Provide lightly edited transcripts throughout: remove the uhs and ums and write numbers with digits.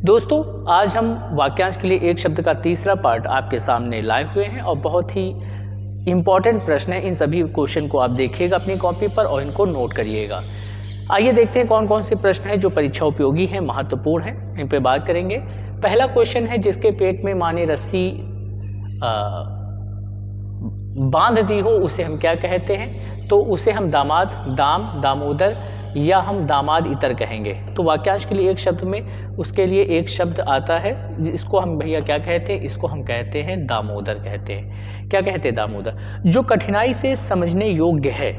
दोस्तों, आज हम वाक्यांश के लिए एक शब्द का तीसरा पार्ट आपके सामने लाए हुए हैं और बहुत ही इम्पॉर्टेंट प्रश्न है। इन सभी क्वेश्चन को आप देखिएगा अपनी कॉपी पर और इनको नोट करिएगा। आइए देखते हैं कौन कौन से प्रश्न हैं जो परीक्षा उपयोगी हैं, महत्वपूर्ण हैं, इन पे बात करेंगे। पहला क्वेश्चन है, जिसके पेट में माँ ने रस्सी बांध दी हो उसे हम क्या कहते हैं? तो उसे हम दामाद, दाम, दामोदर या हम दामाद इतर कहेंगे। तो वाक्यांश के लिए एक शब्द में उसके लिए एक शब्द आता है, इसको हम भैया क्या कहते हैं? इसको हम कहते हैं दामोदर कहते हैं। क्या कहते हैं? दामोदर। जो कठिनाई से समझने योग्य है,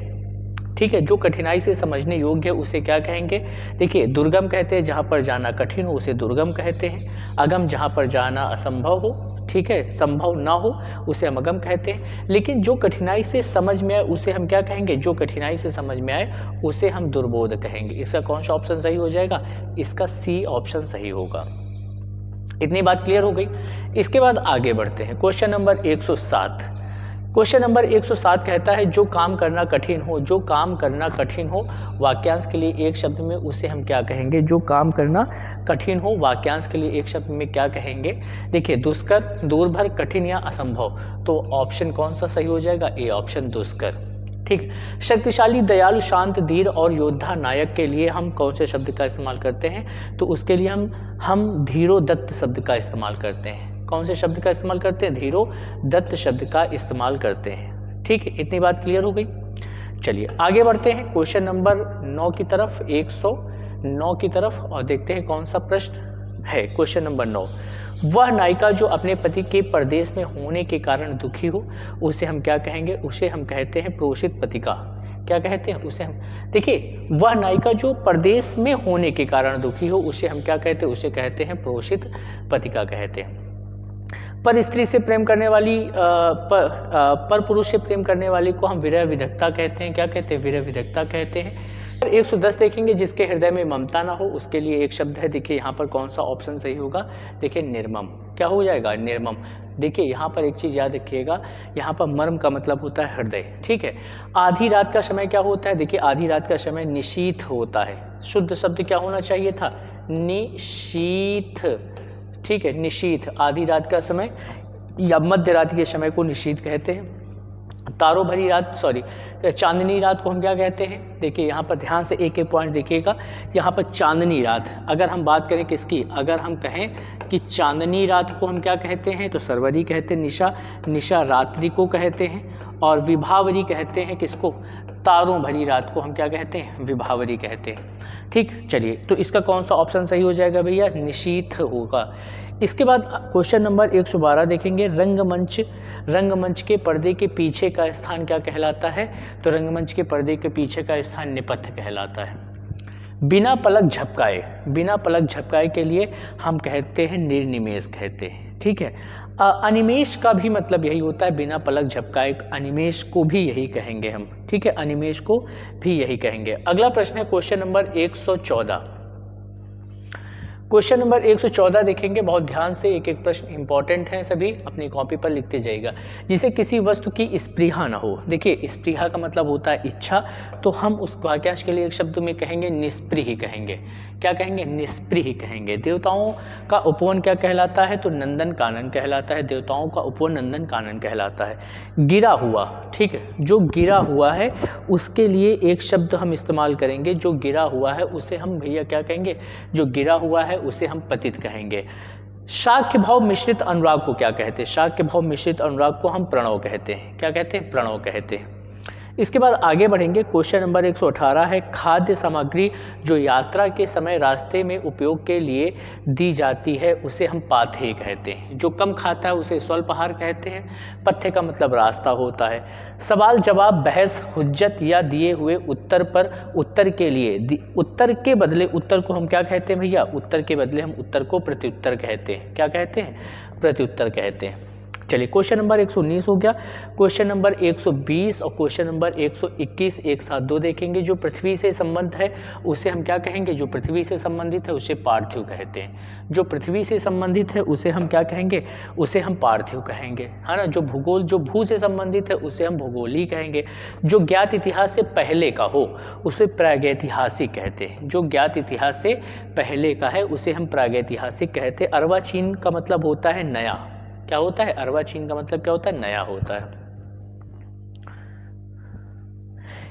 ठीक है, जो कठिनाई से समझने योग्य है उसे क्या कहेंगे? देखिए, दुर्गम कहते हैं जहाँ पर जाना कठिन हो उसे दुर्गम कहते हैं। अगम जहाँ पर जाना असंभव हो, ठीक है, संभव ना हो उसे हम अगम कहते हैं। लेकिन जो कठिनाई से समझ में आए उसे हम क्या कहेंगे? जो कठिनाई से समझ में आए उसे हम दुर्बोध कहेंगे। इसका कौन सा ऑप्शन सही हो जाएगा? इसका सी ऑप्शन सही होगा। इतनी बात क्लियर हो गई। इसके बाद आगे बढ़ते हैं। Question number 107। क्वेश्चन नंबर 107 कहता है, जो काम करना कठिन हो, जो काम करना कठिन हो, वाक्यांश के लिए एक शब्द में उसे हम क्या कहेंगे? जो काम करना कठिन हो, वाक्यांश के लिए एक शब्द में क्या कहेंगे? देखिए, दुष्कर, दूरभर, कठिन या असंभव। तो ऑप्शन कौन सा सही हो जाएगा? ए ऑप्शन, दुष्कर। ठीक। शक्तिशाली, दयालु, शांत, धीर और योद्धा नायक के लिए हम कौन से शब्द का इस्तेमाल करते हैं? तो उसके लिए हम धीरोदत्त शब्द का इस्तेमाल करते हैं। कौन से शब्द का इस्तेमाल करते हैं? धीरोदत्त शब्द का इस्तेमाल करते हैं। ठीक है, इतनी बात क्लियर हो गई। चलिए आगे बढ़ते हैं क्वेश्चन नंबर 9 की तरफ, 109 की तरफ, और देखते हैं कौन सा प्रश्न है। Question number 9। वह नायिका जो अपने पति के परदेश में होने के कारण दुखी हो उसे हम क्या कहेंगे? उसे हम कहते हैं प्रोषित पतिका। क्या कहते हैं उसे हम? देखिए, वह नायिका जो परदेश में होने के कारण दुखी हो उसे हम क्या कहते हैं? उसे कहते हैं प्रोषित पतिका कहते हैं। पर स्त्री से प्रेम करने वाली पर पुरुष से प्रेम करने वाली को हम विरह विधक्ता कहते हैं। क्या कहते हैं? विरह विधक्ता कहते हैं। 110 देखेंगे, जिसके हृदय में ममता ना हो उसके लिए एक शब्द है। देखिए यहाँ पर कौन सा ऑप्शन सही होगा? देखिए, निर्मम। क्या हो जाएगा? निर्मम। देखिए यहाँ पर एक चीज याद रखिएगा, यहाँ पर मर्म का मतलब होता है हृदय। ठीक है। आधी रात का समय क्या होता है? देखिए, आधी रात का समय निशीथ होता है। शुद्ध शब्द क्या होना चाहिए था? निशीथ। ठीक है, निशीथ। आधी रात का समय या मध्य रात के समय को निशीथ कहते हैं। तारों भरी रात, सॉरी, चांदनी रात को हम क्या कहते हैं? देखिए यहाँ पर ध्यान से एक एक पॉइंट देखिएगा। यहाँ पर चांदनी रात, अगर हम बात करें किसकी, अगर हम कहें कि चांदनी रात को हम क्या कहते हैं? तो सरवरी कहते हैं, निशा रात्रि को कहते हैं, और विभावरी कहते हैं किसको? तारों भरी रात को हम क्या कहते हैं? विभावरी कहते हैं। ठीक, चलिए, तो इसका कौन सा ऑप्शन सही हो जाएगा भैया? निशीथ होगा। इसके बाद क्वेश्चन नंबर 112 देखेंगे। रंगमंच के पर्दे के पीछे का स्थान क्या कहलाता है? तो रंगमंच के पर्दे के पीछे का स्थान नेपथ्य कहलाता है। बिना पलक झपकाए के लिए हम कहते हैं निर्निमेष कहते हैं। ठीक है। अनिमेष का भी मतलब यही होता है, बिना पलक झपकाए। अनिमेष को भी यही कहेंगे हम। ठीक है, अनिमेष को भी यही कहेंगे। अगला प्रश्न है क्वेश्चन नंबर 114। क्वेश्चन नंबर 114 देखेंगे, बहुत ध्यान से, एक एक प्रश्न इंपॉर्टेंट है, सभी अपनी कॉपी पर लिखते जाइएगा। जिसे किसी वस्तु की स्पृहा न हो। देखिए, स्पृहा का मतलब होता है इच्छा, तो हम उस वाक्यांश के लिए एक शब्द में कहेंगे निस्पृह कहेंगे। क्या कहेंगे? निस्पृह कहेंगे। देवताओं का उपवन क्या कहलाता है? तो नंदन कानन कहलाता है। देवताओं का उपवन नंदन कानन कहलाता है। गिरा हुआ, ठीक है, जो गिरा हुआ है उसके लिए एक शब्द हम इस्तेमाल करेंगे। जो गिरा हुआ है उसे हम भैया क्या कहेंगे? जो गिरा हुआ है उसे हम पतित कहेंगे। शाक्य भाव मिश्रित अनुराग को क्या कहते हैं? शाक्य भाव मिश्रित अनुराग को हम प्रणव कहते हैं। क्या कहते हैं? प्रणव कहते हैं। इसके बाद आगे बढ़ेंगे। क्वेश्चन नंबर 118 है, खाद्य सामग्री जो यात्रा के समय रास्ते में उपयोग के लिए दी जाती है उसे हम पाथेय कहते हैं। जो कम खाता है उसे स्वल्पाहार कहते हैं। पथ्य का मतलब रास्ता होता है। सवाल जवाब, बहस, हुज्जत या दिए हुए उत्तर पर उत्तर के लिए उत्तर के बदले उत्तर को हम क्या कहते हैं भैया? उत्तर के बदले हम उत्तर को प्रत्युत्तर कहते हैं। क्या कहते हैं? प्रत्युत्तर कहते हैं। चलिए क्वेश्चन नंबर 119 हो गया। क्वेश्चन नंबर 120 और क्वेश्चन नंबर 121 एक साथ दो देखेंगे। जो पृथ्वी से संबंध है उसे हम क्या कहेंगे? जो पृथ्वी से संबंधित है उसे पार्थिव कहते हैं। जो पृथ्वी से संबंधित है उसे हम क्या कहेंगे? उसे हम पार्थिव कहेंगे, है ना। जो भूगोल, जो भू से संबंधित है उसे हम भूगोलीय कहेंगे। जो ज्ञात इतिहास से पहले का हो उसे प्रागैतिहासिक कहते हैं। जो ज्ञात इतिहास से पहले का है उसे हम प्रागैतिहासिक कहते हैं। अर्वाचीन का मतलब होता है नया। क्या होता है? अर्वाचीन का मतलब क्या होता है? नया होता है।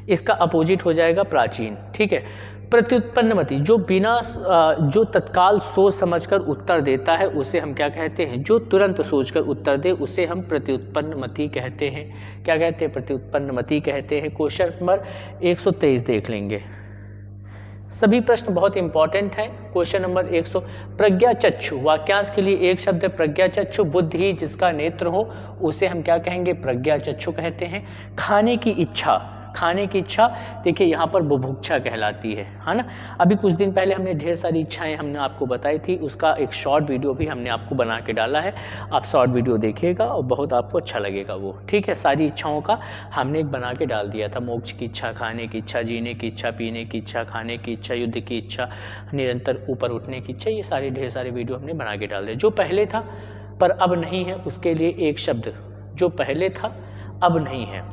इसका अपोजिट हो जाएगा प्राचीन। ठीक है। प्रत्युत्पन्नमति, जो बिना जो तत्काल सोच समझकर उत्तर देता है उसे हम क्या कहते हैं? जो तुरंत सोचकर उत्तर दे उसे हम प्रत्युत्पन्नमति कहते हैं। क्या कहते हैं? प्रत्युत्पन्नमति कहते हैं। क्वेश्चन नंबर 123 देख लेंगे। सभी प्रश्न बहुत इंपॉर्टेंट हैं। क्वेश्चन नंबर 100, प्रज्ञाचक्षु, वाक्यांश के लिए एक शब्द है प्रज्ञाचक्षु। बुद्धि जिसका नेत्र हो उसे हम क्या कहेंगे? प्रज्ञाचक्षु कहते हैं। खाने की इच्छा, खाने की इच्छा देखिए यहाँ पर बुभुक्षा कहलाती है ना। अभी कुछ दिन पहले हमने ढेर सारी इच्छाएं हमने आपको बताई थी, उसका एक शॉर्ट वीडियो भी हमने आपको बना के डाला है। आप शॉर्ट वीडियो देखिएगा और बहुत आपको अच्छा लगेगा वो। ठीक है, सारी इच्छाओं का हमने एक बना के डाल दिया था। मोक्ष की इच्छा, खाने की इच्छा, जीने की इच्छा, पीने की इच्छा, खाने की इच्छा, युद्ध की इच्छा, निरंतर ऊपर उठने की इच्छा, ये सारे ढेर सारे वीडियो हमने बना के डाल दिए। जो पहले था पर अब नहीं है उसके लिए एक शब्द, जो पहले था अब नहीं है,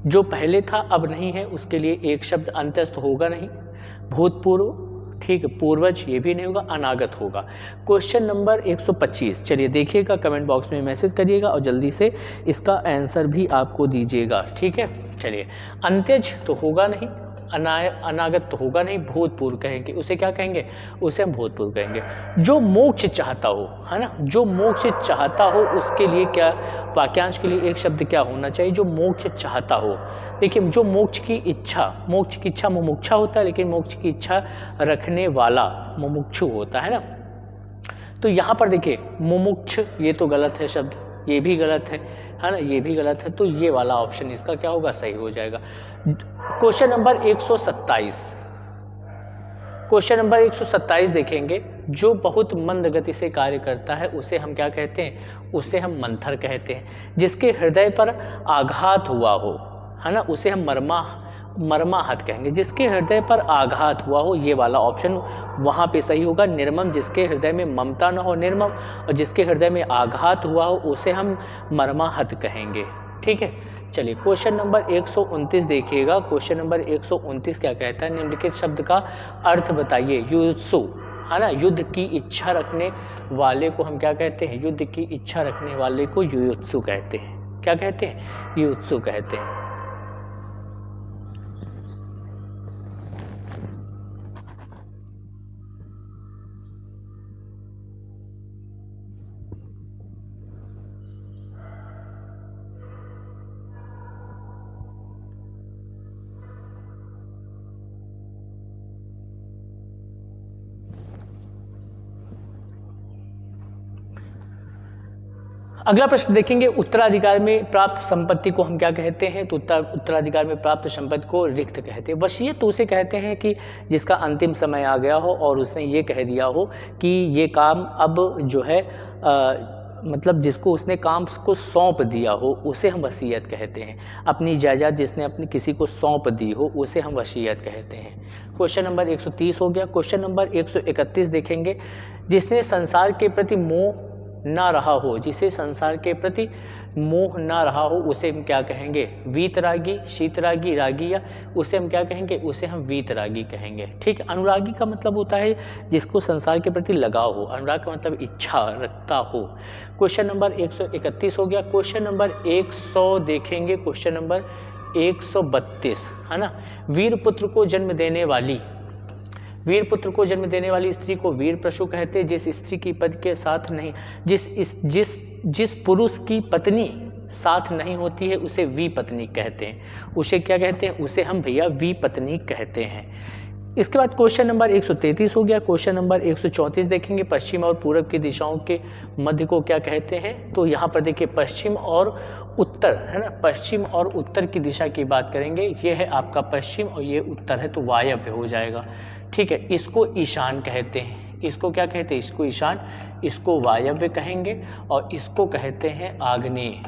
जो पहले था अब नहीं है उसके लिए एक शब्द, अंत्यस्थ होगा नहीं, भूतपूर्व, ठीक है, पूर्वज ये भी नहीं होगा, अनागत होगा। क्वेश्चन नंबर 125, चलिए देखिएगा, कमेंट बॉक्स में मैसेज करिएगा और जल्दी से इसका आंसर भी आपको दीजिएगा। ठीक है, चलिए, अंत्यज तो होगा नहीं, अनागत तो होगा नहीं, भूतपूर्व कहेंगे, उसे क्या कहेंगे? उसे हम भूतपूर्व कहेंगे। जो मोक्ष चाहता हो, है ना, जो मोक्ष चाहता हो उसके लिए क्या, वाक्यांश के लिए एक शब्द क्या होना चाहिए? जो मोक्ष चाहता हो। देखिए, जो मोक्ष की इच्छा, मोक्ष की इच्छा मुमुक्षा होता है, लेकिन मोक्ष की इच्छा रखने वाला मुमुक्षु होता है ना। तो यहाँ पर देखिए मुमुक्ष, ये तो गलत है शब्द, ये भी गलत है ना, ये भी गलत है। तो ये वाला ऑप्शन इसका क्या होगा? सही हो जाएगा। क्वेश्चन नंबर 127, क्वेश्चन नंबर 127 देखेंगे। जो बहुत मंद गति से कार्य करता है उसे हम क्या कहते हैं? उसे हम मंथर कहते हैं। जिसके हृदय पर आघात हुआ हो, है ना, उसे हम मर्माहत कहेंगे। जिसके हृदय पर आघात हुआ हो, ये वाला ऑप्शन वहाँ पे सही होगा। निर्मम, जिसके हृदय में ममता न हो, निर्मम, और जिसके हृदय में आघात हुआ हो उसे हम मर्माहत कहेंगे। ठीक है, चलिए क्वेश्चन नंबर 129 देखिएगा। क्वेश्चन नंबर 129 क्या कहता है? निम्नलिखित शब्द का अर्थ बताइए। युत्सु, है ना, युद्ध की इच्छा रखने वाले को हम क्या कहते हैं? युद्ध की इच्छा रखने वाले को युत्सु कहते हैं। क्या कहते हैं? युत्सु कहते हैं। अगला प्रश्न देखेंगे, उत्तराधिकार में प्राप्त संपत्ति को हम क्या कहते हैं? तो उत्तराधिकार में प्राप्त संपत्ति को रिक्त कहते हैं। वसीयत तो उसे कहते हैं कि जिसका अंतिम समय आ गया हो और उसने ये कह दिया हो कि ये काम अब जो है मतलब जिसको उसने काम को सौंप दिया हो उसे हम वसीयत कहते हैं। अपनी जायदाद जिसने अपनी किसी को सौंप दी हो उसे हम वसीयत कहते हैं। क्वेश्चन नंबर 130 हो गया। क्वेश्चन नंबर 131 देखेंगे। जिसने संसार के प्रति मोह ना रहा हो, जिसे संसार के प्रति मोह ना रहा हो उसे हम क्या कहेंगे? वीतरागी, शीतरागी, रागी, या उसे हम क्या कहेंगे? उसे हम वीतरागी कहेंगे। ठीक है, अनुरागी का मतलब होता है जिसको संसार के प्रति लगाव हो, अनुराग का मतलब इच्छा रखता हो। क्वेश्चन नंबर 131 हो गया। क्वेश्चन नंबर 100 देखेंगे। क्वेश्चन नंबर 132, है ना, वीरपुत्र को जन्म देने वाली, वीरपुत्र को जन्म देने वाली स्त्री को वीर प्रशु कहते हैं। जिस स्त्री की पति के साथ नहीं, जिस पुरुष की पत्नी साथ नहीं होती है उसे वी पत्नी कहते हैं। उसे क्या कहते हैं? उसे हम भैया वी पत्नी कहते हैं। इसके बाद क्वेश्चन नंबर 133 हो गया। क्वेश्चन नंबर 134 देखेंगे। पश्चिम और पूरब की दिशाओं के मध्य को क्या कहते हैं? तो यहाँ पर देखिए पश्चिम और उत्तर, है ना, पश्चिम और उत्तर की दिशा की बात करेंगे। ये है आपका पश्चिम और ये उत्तर है, तो वायव्य हो जाएगा। ठीक है, इसको ईशान कहते हैं। इसको क्या कहते हैं, इसको ईशान, इसको वायव्य कहेंगे और इसको कहते हैं आग्नेय।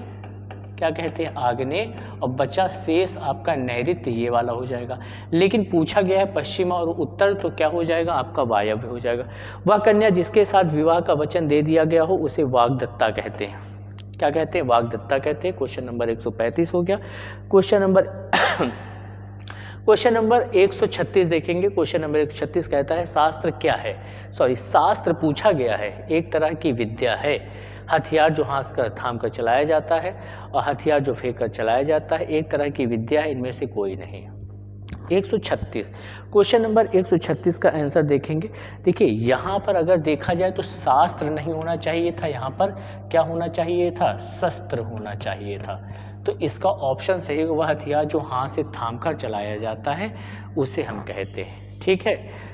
क्या कहते हैं, आग्नेय। और बचा शेष आपका नैऋत्य, ये वाला हो जाएगा। लेकिन पूछा गया है पश्चिम और उत्तर, तो क्या हो जाएगा आपका वायव्य हो जाएगा। वह कन्या जिसके साथ विवाह का वचन दे दिया गया हो उसे वाग्दत्ता कहते हैं। क्या कहते हैं, वाग्दत्ता कहते हैं। क्वेश्चन नंबर 135 हो गया। क्वेश्चन नंबर 136 देखेंगे। क्वेश्चन नंबर 136 कहता है शास्त्र क्या है, शास्त्र पूछा गया है एक तरह की विद्या है, हथियार जो हाथ कर थाम कर चलाया जाता है और हथियार जो फेंक कर चलाया जाता है, एक तरह की विद्या है, इनमें से कोई नहीं। 136, क्वेश्चन नंबर 136 का आंसर देखेंगे। देखिए यहाँ पर अगर देखा जाए तो शास्त्र नहीं होना चाहिए था, यहाँ पर क्या होना चाहिए था, शस्त्र होना चाहिए था। तो इसका ऑप्शन सही है, वह हथियार जो हाथ से थाम कर चलाया जाता है उसे हम कहते हैं, ठीक है,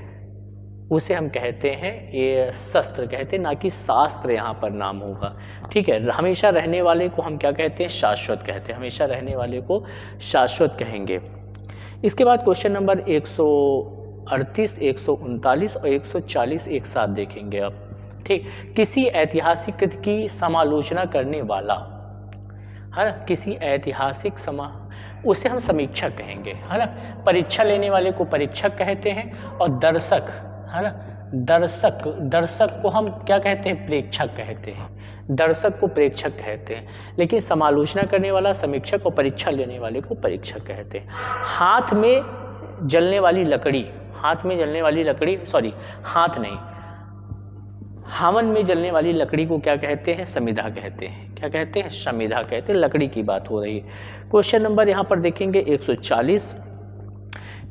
उसे हम कहते हैं, ये शस्त्र कहते हैं, ना कि शास्त्र यहाँ पर नाम होगा, ठीक है। हमेशा रहने वाले को हम क्या कहते हैं, शाश्वत कहते हैं, हमेशा रहने वाले को शाश्वत कहेंगे। इसके बाद क्वेश्चन नंबर 138, 139 और 140 एक साथ देखेंगे आप, ठीक। किसी ऐतिहासिक कृति की समालोचना करने वाला, है ना, किसी ऐतिहासिक उसे हम समीक्षक कहेंगे, है ना। परीक्षा लेने वाले को परीक्षक कहते हैं और दर्शक, है ना, दर्शक को हम क्या कहते हैं, प्रेक्षक कहते हैं, दर्शक को प्रेक्षक कहते हैं। लेकिन समालोचना करने वाला समीक्षक और परीक्षा लेने वाले को परीक्षक कहते हैं। हाथ में जलने वाली लकड़ी, हाथ नहीं, हावन में जलने वाली लकड़ी को क्या कहते हैं, समिधा कहते हैं। क्या कहते हैं, समिधा कहते हैं, लकड़ी की बात हो रही है। क्वेश्चन नंबर यहाँ पर देखेंगे 140,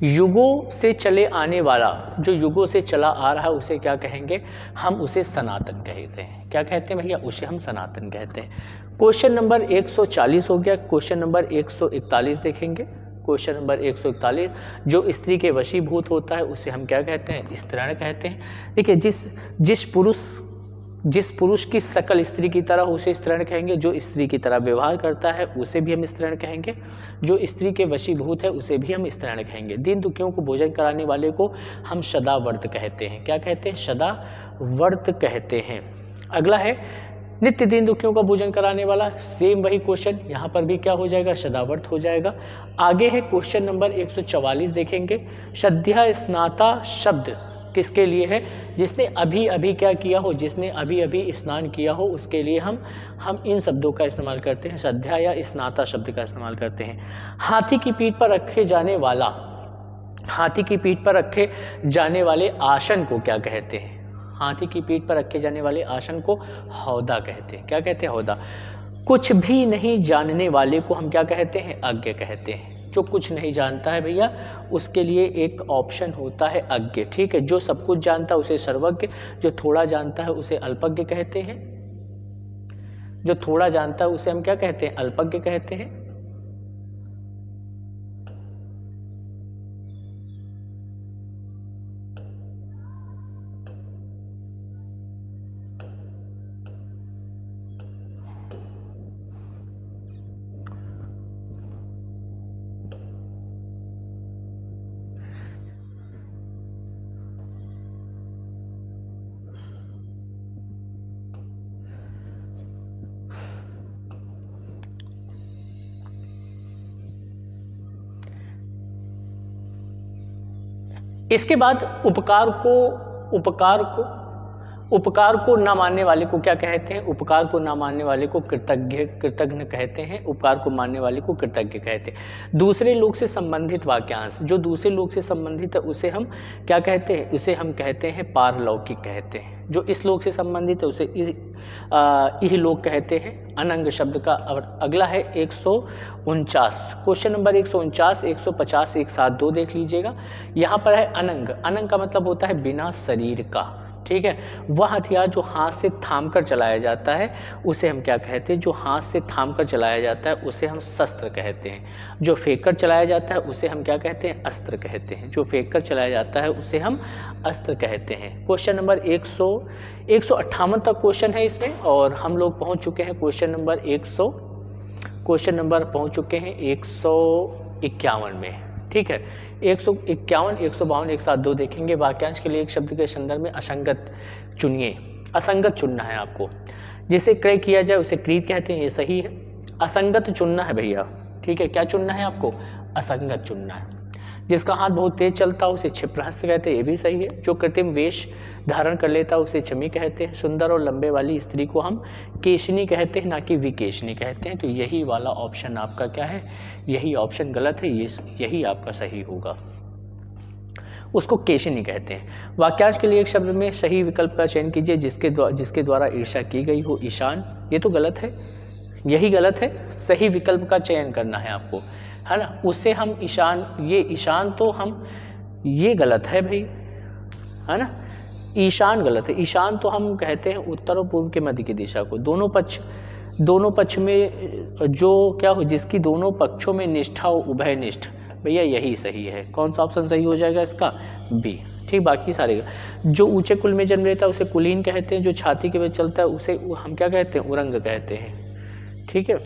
युगों से चले आने वाला, जो युगों से चला आ रहा है उसे क्या कहेंगे, हम उसे सनातन कहते हैं। क्या कहते हैं भैया, उसे हम सनातन कहते हैं। क्वेश्चन नंबर 140 हो गया। क्वेश्चन नंबर 141 देखेंगे। क्वेश्चन नंबर 141, जो स्त्री के वशीभूत होता है उसे हम क्या कहते हैं, स्त्रीण कहते हैं। देखिए जिस पुरुष की सकल स्त्री की तरह उसे स्त्रीण कहेंगे, जो स्त्री की तरह व्यवहार करता है उसे भी हम स्त्रीण कहेंगे, जो स्त्री के वशीभूत है उसे भी हम स्त्रीण कहेंगे। दीन दुखियों को भोजन कराने वाले को हम सदाव्रत कहते हैं। क्या कहते हैं, सदाव्रत कहते हैं। अगला है नित्य दीन दुखियों का भोजन कराने वाला, सेम वही क्वेश्चन, यहाँ पर भी क्या हो जाएगा, सदाव्रत हो जाएगा। आगे है क्वेश्चन नंबर 144 देखेंगे। सद्या स्नाता शब्द किसके लिए है, जिसने अभी अभी क्या किया हो, जिसने अभी अभी स्नान किया हो, उसके लिए हम इन शब्दों का इस्तेमाल करते हैं, सद्या या स्नाता शब्द का इस्तेमाल करते हैं। हाथी की पीठ पर रखे जाने वाला, हाथी की पीठ पर रखे जाने वाले आसन को क्या कहते हैं, हाथी की पीठ पर रखे जाने वाले आसन को हौदा कहते हैं। क्या कहते हैं, हौदा। कुछ भी नहीं जानने वाले को हम क्या कहते हैं, अज्ञ कहते हैं। जो कुछ नहीं जानता है भैया उसके लिए एक ऑप्शन होता है अज्ञ, ठीक है। जो सब कुछ जानता है उसे सर्वज्ञ, जो थोड़ा जानता है उसे अल्पज्ञ कहते हैं, जो थोड़ा जानता है उसे हम क्या कहते हैं, अल्पज्ञ कहते हैं। इसके बाद उपकार को ना मानने वाले को क्या कहते हैं, उपकार को ना मानने वाले को कृतज्ञ कहते हैं, उपकार को मानने वाले को कृतज्ञ कहते हैं। दूसरे लोग से संबंधित वाक्यांश, जो दूसरे लोग से संबंधित है उसे हम क्या कहते हैं, उसे हम कहते हैं पारलौकिक कहते हैं। जो इस लोक से संबंधित है उसे इहलोक कहते हैं। अनंग शब्द का अगला है 149, क्वेश्चन नंबर 149, 150 एक साथ दो देख लीजिएगा। यहाँ पर है अनंग। अनंग का मतलब होता है बिना शरीर का, ठीक है। वह हथियार जो हाथ से थाम कर चलाया जाता है उसे हम क्या कहते हैं, जो हाथ से थाम कर चलाया जाता है उसे हम शस्त्र कहते हैं। जो फेंक कर चलाया जाता है उसे हम क्या कहते हैं, अस्त्र कहते हैं। जो फेंक कर चलाया जाता है उसे हम अस्त्र कहते हैं। क्वेश्चन नंबर 158 तक क्वेश्चन है इसमें, और हम लोग पहुंच चुके हैं क्वेश्चन नंबर 151 में। ठीक है। 151, 152, 172 देखेंगे। वाक्यांश के लिए एक शब्द के संदर्भ में असंगत चुनिए। असंगत चुनना है आपको। जिसे क्रय किया जाए उसे क्रीत कहते हैं, ये सही है। असंगत चुनना है भैया, ठीक है। क्या चुनना है आपको? असंगत चुनना है। जिसका हाथ बहुत तेज चलता है उसे क्षिप्रहस्त कहते हैं, ये भी सही है। जो कृत्रिम वेश धारण कर लेता है उसे चमी कहते हैं। सुंदर और लंबे वाली स्त्री को हम केशनी कहते हैं, ना कि विकेशनी कहते हैं। तो यही वाला ऑप्शन आपका क्या है? यही ऑप्शन गलत है, यही आपका सही होगा। उसको केशनी कहते हैं। वाक्यांश के लिए एक शब्द में सही विकल्प का चयन कीजिए जिसके द्वारा ईर्ष्या की गई हो। ईशान, ये तो गलत है, यही गलत है। सही विकल्प का चयन करना है आपको, है ना। उससे हम ईशान, ये ईशान तो हम, ये गलत है भाई, है ना। ईशान गलत है। ईशान तो हम कहते हैं उत्तर और पूर्व के मध्य की दिशा को। दोनों पक्ष में जो क्या हो, जिसकी दोनों पक्षों में निष्ठा हो, उभयनिष्ठ, भैया यही सही है। कौन सा ऑप्शन सही हो जाएगा इसका? बी, ठीक। बाकी सारे, जो ऊंचे कुल में जन्म लेता है उसे कुलीन कहते हैं। जो छाती के पे चलता है उसे हम क्या कहते हैं? उरंग कहते हैं, ठीक है।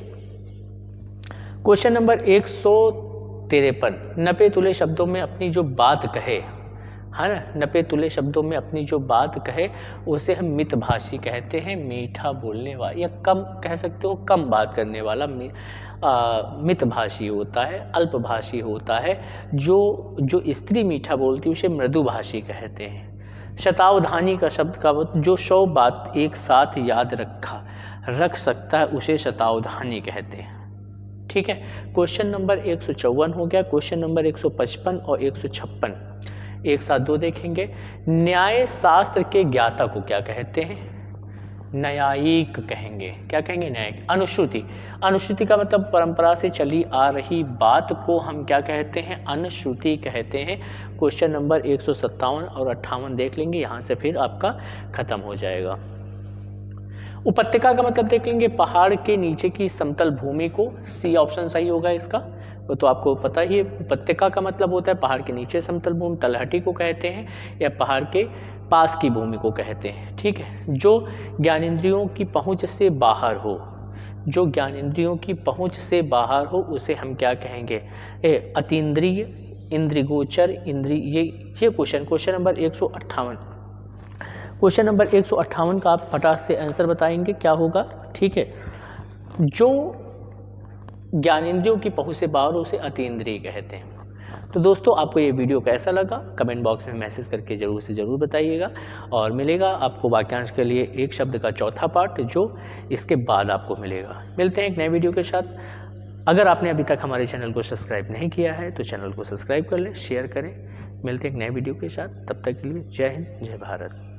क्वेश्चन नंबर 153, नपे तुले शब्दों में अपनी जो बात कहे, है ना, नपे तुले शब्दों में अपनी जो बात कहे उसे हम मितभाषी कहते हैं। मीठा बोलने वाला, या कम कह सकते हो, कम बात करने वाला मितभाषी होता है, अल्पभाषी होता है। जो स्त्री मीठा बोलती है उसे मृदुभाषी कहते हैं। शतावधानी का शब्द का जो 100 बात एक साथ याद रख सकता है उसे शतावधानी कहते हैं, ठीक है। क्वेश्चन नंबर 154 हो गया। क्वेश्चन नंबर 155 और 156 एक साथ दो देखेंगे। न्याय शास्त्र के ज्ञाता को क्या कहते हैं? न्यायिक कहेंगे। क्या कहेंगे? न्यायिक। अनुश्रुति, अनुश्रुति का मतलब परंपरा से चली आ रही बात को हम क्या कहते हैं? अनुश्रुति कहते हैं। क्वेश्चन नंबर 157 और 58 देख लेंगे, यहाँ से फिर आपका खत्म हो जाएगा। उपत्यका का मतलब देख लेंगे, पहाड़ के नीचे की समतल भूमि को। सी ऑप्शन सही होगा इसका, वो तो आपको पता ही है। उपत्यका का मतलब होता है पहाड़ के नीचे समतल भूमि, तलहटी को कहते हैं, या पहाड़ के पास की भूमि को कहते हैं, ठीक है। जो ज्ञानेंद्रियों की पहुंच से बाहर हो, जो ज्ञानेंद्रियों की पहुंच से बाहर हो उसे हम क्या कहेंगे? अतीन्द्रिय, इंद्रिगोचर, इंद्रिय। ये क्वेश्चन नंबर 158। क्वेश्चन नंबर 158 का आप फटाक से आंसर बताएंगे क्या होगा, ठीक है। जो ज्ञानेंद्रियों की पहुंच से बाहर उसे अतीन्द्रिय कहते हैं। तो दोस्तों, आपको ये वीडियो कैसा लगा कमेंट बॉक्स में मैसेज करके ज़रूर से ज़रूर बताइएगा। और मिलेगा आपको वाक्यांश के लिए एक शब्द का चौथा पार्ट, जो इसके बाद आपको मिलेगा। मिलते हैं एक नए वीडियो के साथ। अगर आपने अभी तक हमारे चैनल को सब्सक्राइब नहीं किया है तो चैनल को सब्सक्राइब कर लें, शेयर करें। मिलते हैं एक नए वीडियो के साथ, तब तक के लिए जय हिंद, जय भारत।